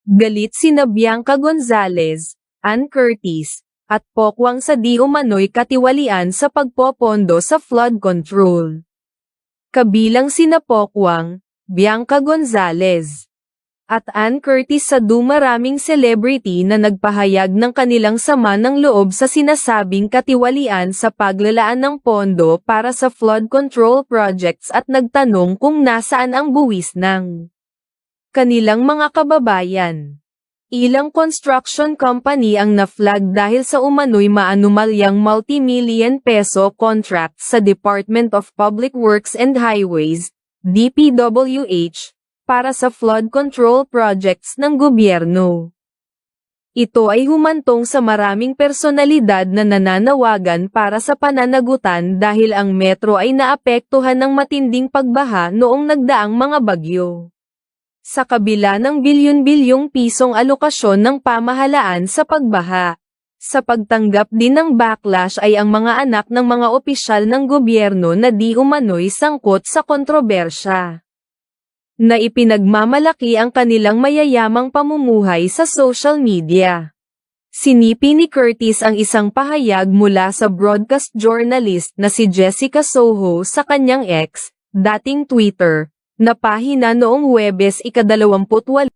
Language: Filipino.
Galit sina Bianca Gonzalez, Ann Curtis, at Pokwang sa di umano'y katiwalian sa pagpopondo sa flood control. Kabilang sina Pokwang, Bianca Gonzalez, at Ann Curtis sa dumaraming celebrity na nagpahayag ng kanilang sama ng loob sa sinasabing katiwalian sa paglalaan ng pondo para sa flood control projects at nagtanong kung nasaan ang buwis ng kanilang mga kababayan. Ilang construction company ang na-flag dahil sa umano'y maanumalyang multi-million peso contract sa Department of Public Works and Highways, DPWH, para sa flood control projects ng gobyerno. Ito ay humantong sa maraming personalidad na nananawagan para sa pananagutan dahil ang metro ay naapektuhan ng matinding pagbaha noong nagdaang mga bagyo. Sa kabila ng bilyon-bilyong pisong alokasyon ng pamahalaan sa pagbaha, sa pagtanggap din ng backlash ay ang mga anak ng mga opisyal ng gobyerno na di umano'y sangkot sa kontrobersya, na ipinagmamalaki ang kanilang mayayamang pamumuhay sa social media. Sinipi ni Curtis ang isang pahayag mula sa broadcast journalist na si Jessica Soho sa kanyang ex, dating Twitter, na pahina noong Huwebes ika-28